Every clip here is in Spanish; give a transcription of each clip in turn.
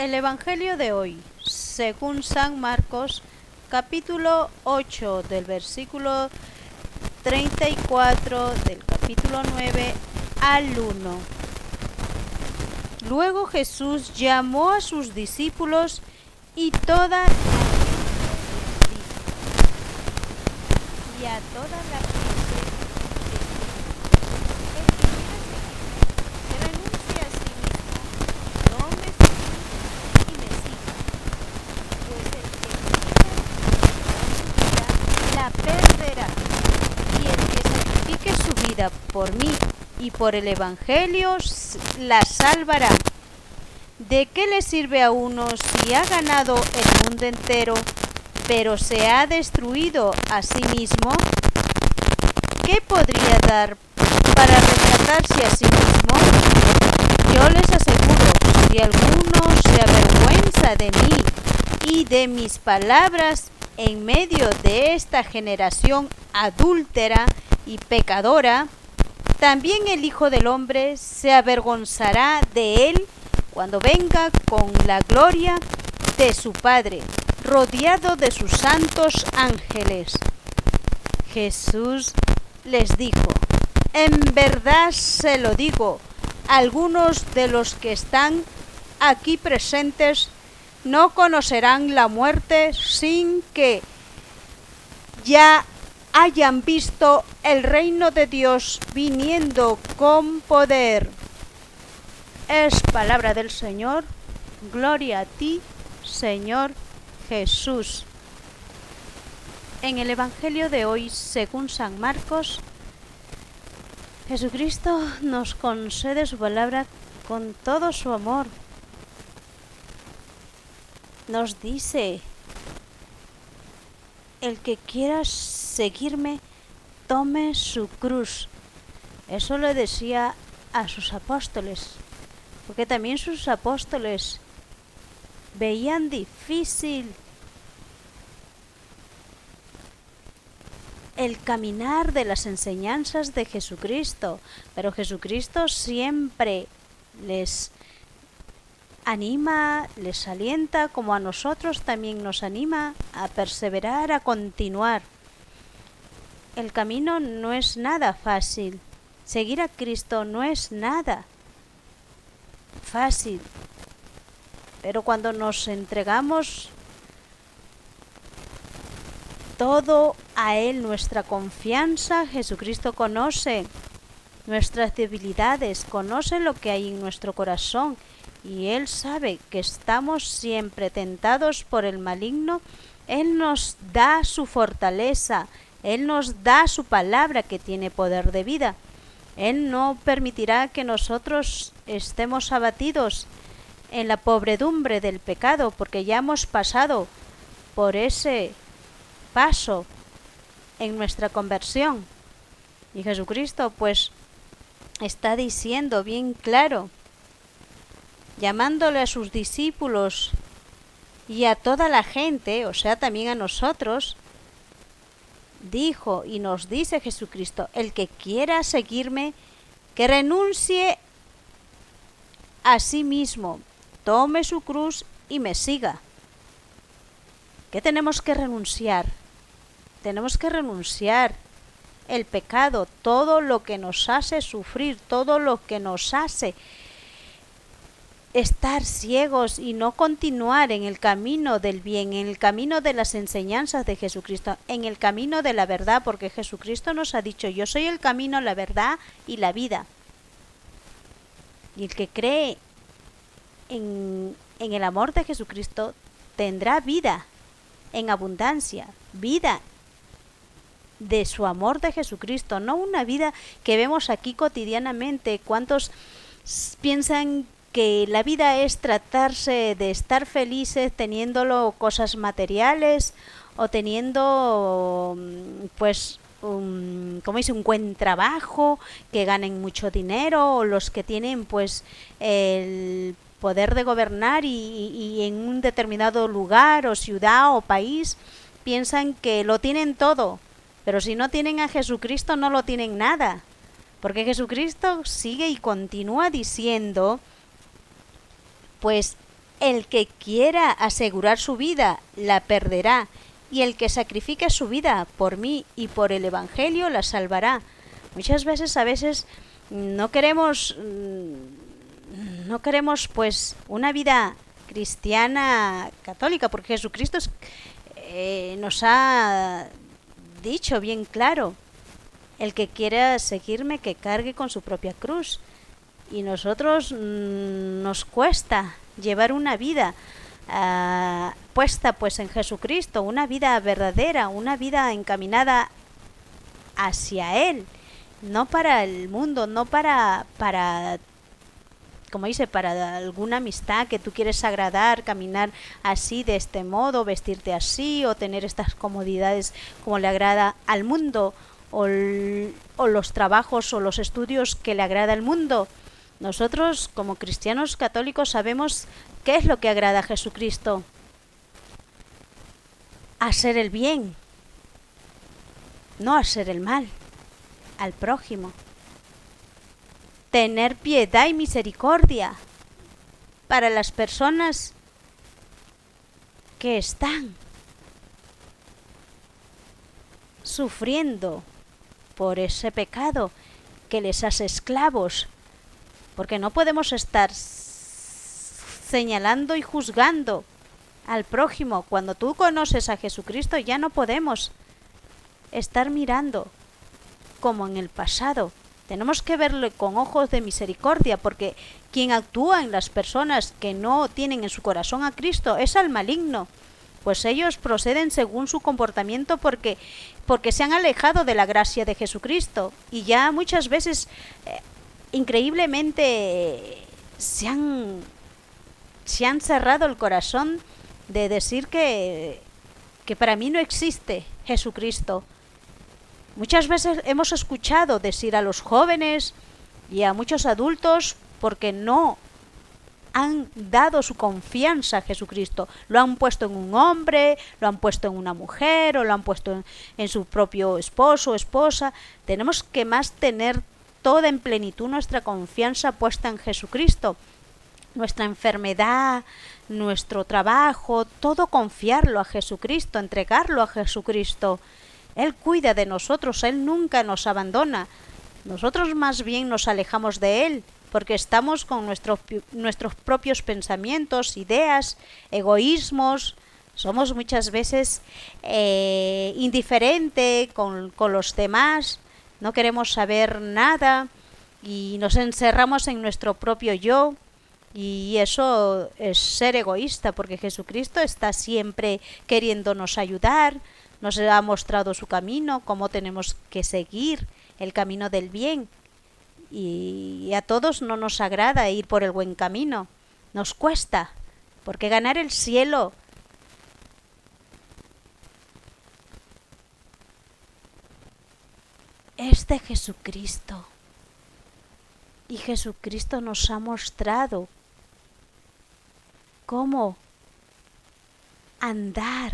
El Evangelio de hoy, según San Marcos, capítulo 8, del versículo 34 del capítulo 9 al 1. Luego Jesús llamó a sus discípulos y toda a toda la gente que renuncie a sí mismo, tome su cruz y me siga, pues el que quiera la perderá, y el que sacrifique su vida por mí y por el Evangelio la salvará. ¿De qué le sirve a uno si ha ganado el mundo entero, pero se ha destruido a sí mismo? ¿Qué podría dar para rescatarse a sí mismo? Yo les aseguro, si alguno se avergüenza de mí y de mis palabras en medio de esta generación adúltera y pecadora, también el Hijo del Hombre se avergonzará de él cuando venga con la gloria de su Padre, rodeado de sus santos ángeles. Jesús les dijo: en verdad se lo digo, algunos de los que están aquí presentes no conocerán la muerte sin que ya hayan visto el reino de Dios viniendo con poder. Es palabra del Señor. Gloria a ti, Señor Jesús. En el Evangelio de hoy, según San Marcos, Jesucristo nos concede su palabra con todo su amor. Nos dice: el que quiera seguirme, tome su cruz. Eso le decía a sus apóstoles, porque también sus apóstoles veían difícil el caminar de las enseñanzas de Jesucristo, pero Jesucristo siempre les anima, les alienta, como a nosotros también nos anima a perseverar, a continuar. El camino no es nada fácil. Seguir a Cristo no es nada fácil. Pero cuando nos entregamos todo a Él, nuestra confianza, Jesucristo conoce nuestras debilidades, conoce lo que hay en nuestro corazón, y Él sabe que estamos siempre tentados por el maligno. Él nos da su fortaleza, Él nos da su palabra que tiene poder de vida. Él no permitirá que nosotros estemos abatidos en la pobredumbre del pecado, porque ya hemos pasado por ese paso en nuestra conversión. Y Jesucristo pues está diciendo bien claro, llamándole a sus discípulos y a toda la gente, o sea, también a nosotros, dijo y nos dice Jesucristo: el que quiera seguirme, que renuncie a sí mismo, tome su cruz y me siga. ¿Qué tenemos que renunciar? Tenemos que renunciar el pecado, todo lo que nos hace sufrir, todo lo que nos hace estar ciegos y no continuar en el camino del bien, en el camino de las enseñanzas de Jesucristo, en el camino de la verdad, porque Jesucristo nos ha dicho: yo soy el camino, la verdad y la vida. Y el que cree en el amor de Jesucristo tendrá vida en abundancia, vida de su amor de Jesucristo, no una vida que vemos aquí cotidianamente. ¿Cuántos piensan que la vida es tratarse de estar felices teniéndolo cosas materiales o teniendo como dice, un buen trabajo, que ganen mucho dinero, o los que tienen pues el poder de gobernar y en un determinado lugar o ciudad o país piensan que lo tienen todo, pero si no tienen a Jesucristo no lo tienen nada, porque Jesucristo sigue y continúa diciendo pues El que quiera asegurar su vida, la perderá, y el que sacrifique su vida por mí y por el Evangelio, la salvará. Muchas veces, no queremos pues una vida cristiana católica, porque Jesucristo nos ha dicho bien claro: el que quiera seguirme, que cargue con su propia cruz. Y nosotros nos cuesta llevar una vida puesta pues en Jesucristo, una vida verdadera, una vida encaminada hacia Él, no para el mundo, no para como dice, para alguna amistad que tú quieres agradar, caminar así, de este modo, vestirte así, o tener estas comodidades como le agrada al mundo, o los trabajos o los estudios que le agrada al mundo. Nosotros, como cristianos católicos, sabemos qué es lo que agrada a Jesucristo: hacer el bien, no hacer el mal al prójimo. Tener piedad y misericordia para las personas que están sufriendo por ese pecado que les hace esclavos, porque no podemos estar señalando y juzgando al prójimo. Cuando tú conoces a Jesucristo, ya no podemos estar mirando como en el pasado. Tenemos que verlo con ojos de misericordia, porque quien actúa en las personas que no tienen en su corazón a Cristo es al maligno, pues ellos proceden según su comportamiento porque se han alejado de la gracia de Jesucristo, y ya muchas veces increíblemente se han cerrado el corazón de decir que para mí no existe Jesucristo. Muchas veces hemos escuchado decir a los jóvenes y a muchos adultos, porque no han dado su confianza a Jesucristo. Lo han puesto en un hombre, lo han puesto en una mujer, o lo han puesto en su propio esposo o esposa. Tenemos que más tener toda en plenitud nuestra confianza puesta en Jesucristo. Nuestra enfermedad, nuestro trabajo, todo confiarlo a Jesucristo, entregarlo a Jesucristo. Él cuida de nosotros, Él nunca nos abandona. Nosotros más bien nos alejamos de Él, porque estamos con nuestros propios pensamientos, ideas, egoísmos. Somos muchas veces indiferentes con los demás, no queremos saber nada y nos encerramos en nuestro propio yo. Y eso es ser egoísta, porque Jesucristo está siempre queriéndonos ayudar. Nos ha mostrado su camino, cómo tenemos que seguir el camino del bien. Y a todos no nos agrada ir por el buen camino. Nos cuesta, porque ganar el cielo es de Jesucristo. Y Jesucristo nos ha mostrado cómo andar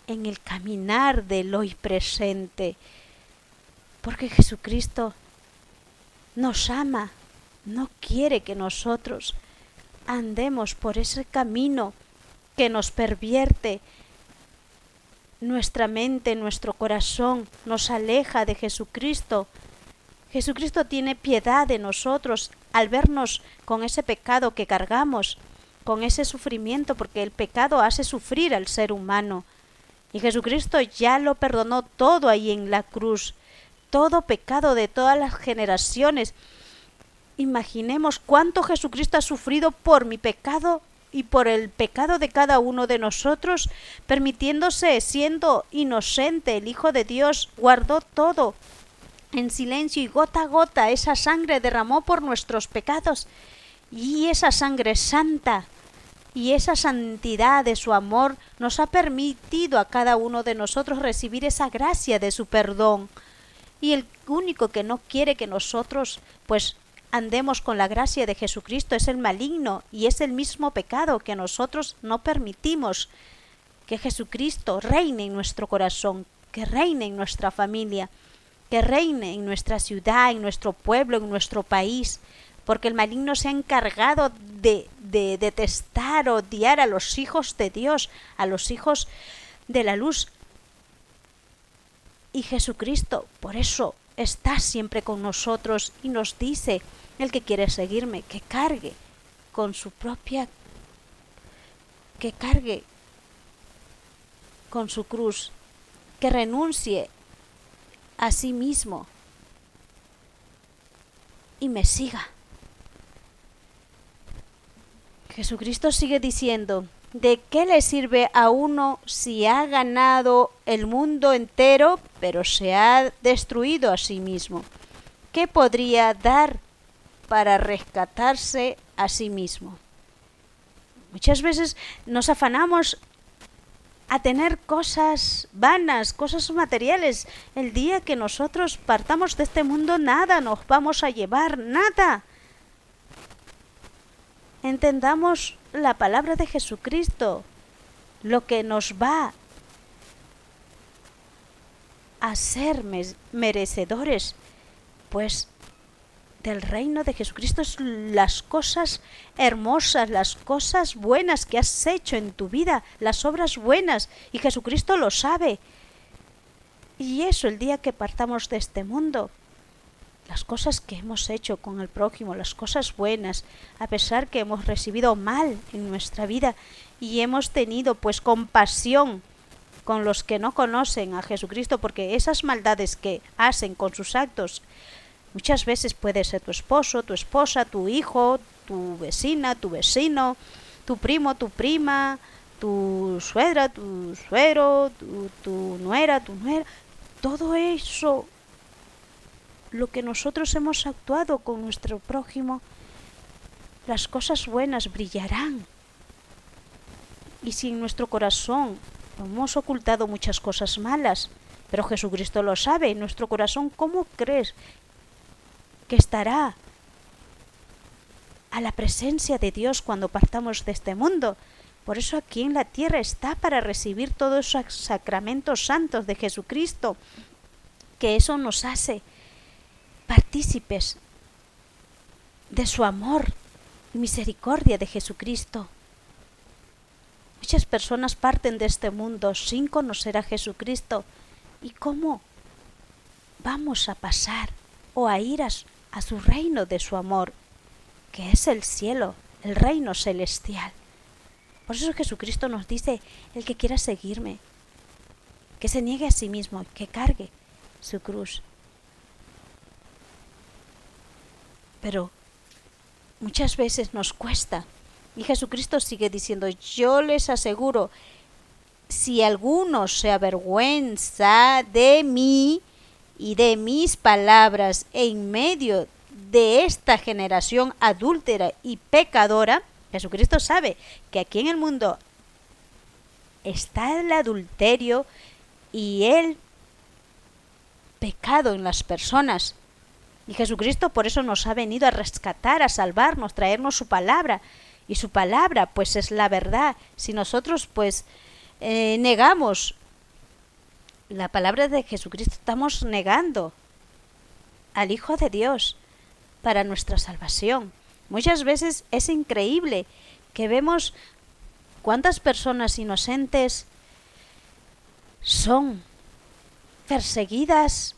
en el caminar del hoy presente, porque Jesucristo nos ama, no quiere que nosotros andemos por ese camino que nos pervierte nuestra mente, nuestro corazón, nos aleja de Jesucristo. Jesucristo tiene piedad de nosotros al vernos con ese pecado que cargamos, con ese sufrimiento, porque el pecado hace sufrir al ser humano. Y Jesucristo ya lo perdonó todo ahí en la cruz, todo pecado de todas las generaciones. Imaginemos cuánto Jesucristo ha sufrido por mi pecado y por el pecado de cada uno de nosotros, permitiéndose, siendo inocente, el Hijo de Dios guardó todo en silencio y gota a gota esa sangre derramó por nuestros pecados, y esa sangre santa y esa santidad de su amor nos ha permitido a cada uno de nosotros recibir esa gracia de su perdón. Y el único que no quiere que nosotros pues andemos con la gracia de Jesucristo es el maligno, y es el mismo pecado que nosotros no permitimos que Jesucristo reine en nuestro corazón, que reine en nuestra familia, que reine en nuestra ciudad, en nuestro pueblo, en nuestro país, porque el maligno se ha encargado de detestar, odiar a los hijos de Dios, a los hijos de la luz. Y Jesucristo, por eso, está siempre con nosotros y nos dice, el que quiere seguirme, que cargue con su propia, que cargue con su cruz, que renuncie a sí mismo y me siga. Jesucristo sigue diciendo, ¿de qué le sirve a uno si ha ganado el mundo entero, pero se ha destruido a sí mismo? ¿Qué podría dar para rescatarse a sí mismo? Muchas veces nos afanamos a tener cosas vanas, cosas materiales. El día que nosotros partamos de este mundo, nada nos vamos a llevar, nada. Entendamos la palabra de Jesucristo, lo que nos va a ser merecedores, pues del reino de Jesucristo es las cosas hermosas, las cosas buenas que has hecho en tu vida, las obras buenas, y Jesucristo lo sabe. Y eso, el día que partamos de este mundo, las cosas que hemos hecho con el prójimo, las cosas buenas, a pesar que hemos recibido mal en nuestra vida y hemos tenido pues compasión con los que no conocen a Jesucristo, porque esas maldades que hacen con sus actos, muchas veces puede ser tu esposo, tu esposa, tu hijo, tu vecina, tu vecino, tu primo, tu prima, tu suegra, tu suegro, tu nuera, todo eso, lo que nosotros hemos actuado con nuestro prójimo, las cosas buenas brillarán. Y si en nuestro corazón hemos ocultado muchas cosas malas, pero Jesucristo lo sabe, en nuestro corazón, ¿cómo crees que estará a la presencia de Dios cuando partamos de este mundo? Por eso aquí en la tierra está para recibir todos esos sacramentos santos de Jesucristo, que eso nos hace partícipes de su amor y misericordia de Jesucristo. Muchas personas parten de este mundo sin conocer a Jesucristo. ¿Y cómo vamos a pasar o a ir a su reino de su amor, que es el cielo, el reino celestial? Por eso Jesucristo nos dice, el que quiera seguirme, que se niegue a sí mismo, que cargue su cruz. Pero muchas veces nos cuesta. Y Jesucristo sigue diciendo, yo les aseguro, si alguno se avergüenza de mí y de mis palabras en medio de esta generación adúltera y pecadora, Jesucristo sabe que aquí en el mundo está el adulterio y el pecado en las personas. Y Jesucristo por eso nos ha venido a rescatar, a salvarnos, traernos su palabra. Y su palabra pues es la verdad. Si nosotros pues negamos la palabra de Jesucristo, estamos negando al Hijo de Dios para nuestra salvación. Muchas veces es increíble que vemos cuántas personas inocentes son perseguidas,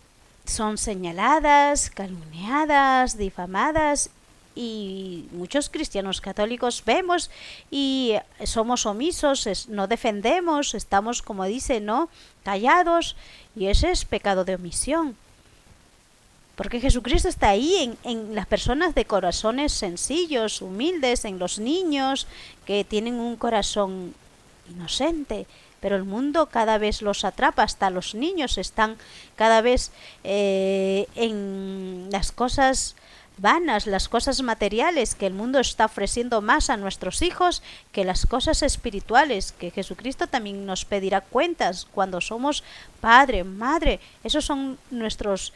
son señaladas, calumniadas, difamadas, y muchos cristianos católicos vemos y somos omisos, no defendemos, estamos, como dice, ¿no?, callados, y ese es pecado de omisión. Porque Jesucristo está ahí en las personas de corazones sencillos, humildes, en los niños que tienen un corazón inocente. Pero el mundo cada vez los atrapa, hasta los niños están cada vez en las cosas vanas, las cosas materiales, que el mundo está ofreciendo más a nuestros hijos que las cosas espirituales, que Jesucristo también nos pedirá cuentas cuando somos padre, madre. Esos son nuestras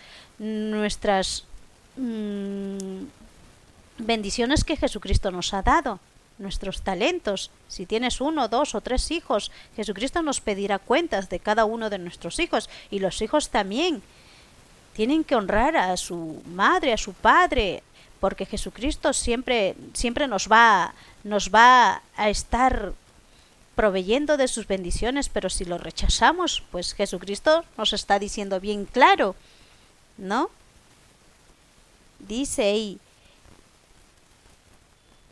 bendiciones que Jesucristo nos ha dado, nuestros talentos. Si tienes 1, 2 o 3 hijos, Jesucristo nos pedirá cuentas de cada uno de nuestros hijos, y los hijos también tienen que honrar a su madre, a su padre, porque Jesucristo siempre nos va a estar proveyendo de sus bendiciones, pero si lo rechazamos, pues Jesucristo nos está diciendo bien claro, ¿no? Dice ahí,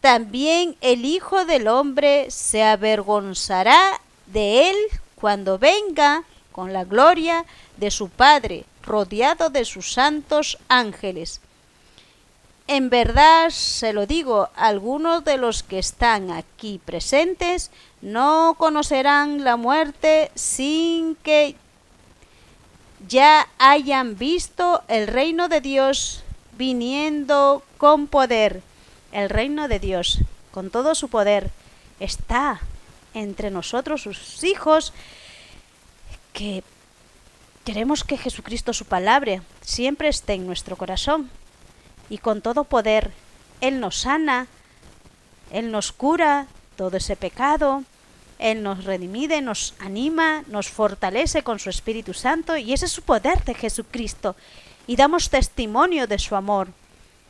también el Hijo del Hombre se avergonzará de él cuando venga con la gloria de su Padre, rodeado de sus santos ángeles. En verdad se lo digo, algunos de los que están aquí presentes no conocerán la muerte sin que ya hayan visto el reino de Dios viniendo con poder. El reino de Dios, con todo su poder, está entre nosotros, sus hijos, que queremos que Jesucristo, su palabra, siempre esté en nuestro corazón. Y con todo poder, Él nos sana, Él nos cura todo ese pecado, Él nos redime, nos anima, nos fortalece con su Espíritu Santo, y ese es su poder de Jesucristo. Y damos testimonio de su amor,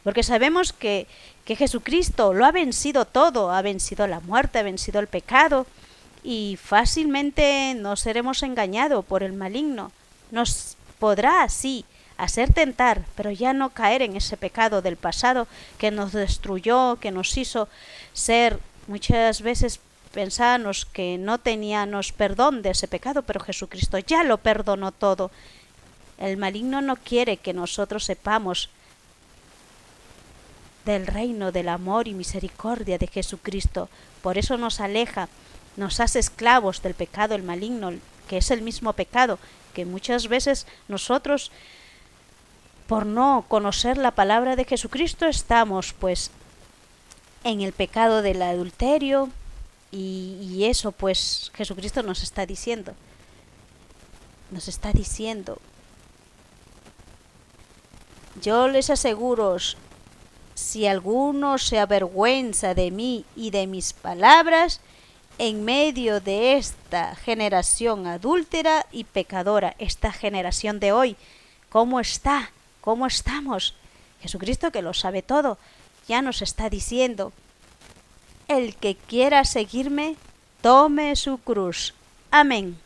porque sabemos que Jesucristo lo ha vencido todo, ha vencido la muerte, ha vencido el pecado, y fácilmente no seremos engañados por el maligno. Nos podrá, sí, hacer tentar, pero ya no caer en ese pecado del pasado que nos destruyó, que nos hizo ser, muchas veces pensábamos que no teníamos perdón de ese pecado, pero Jesucristo ya lo perdonó todo. El maligno no quiere que nosotros sepamos del reino, del amor y misericordia de Jesucristo. Por eso nos aleja, nos hace esclavos del pecado, el maligno, que es el mismo pecado, que muchas veces nosotros, por no conocer la palabra de Jesucristo, estamos pues en el pecado del adulterio, y eso pues Jesucristo nos está diciendo, yo les aseguro, si alguno se avergüenza de mí y de mis palabras, en medio de esta generación adúltera y pecadora, esta generación de hoy, ¿cómo está? ¿Cómo estamos? Jesucristo, que lo sabe todo, ya nos está diciendo, el que quiera seguirme, tome su cruz. Amén.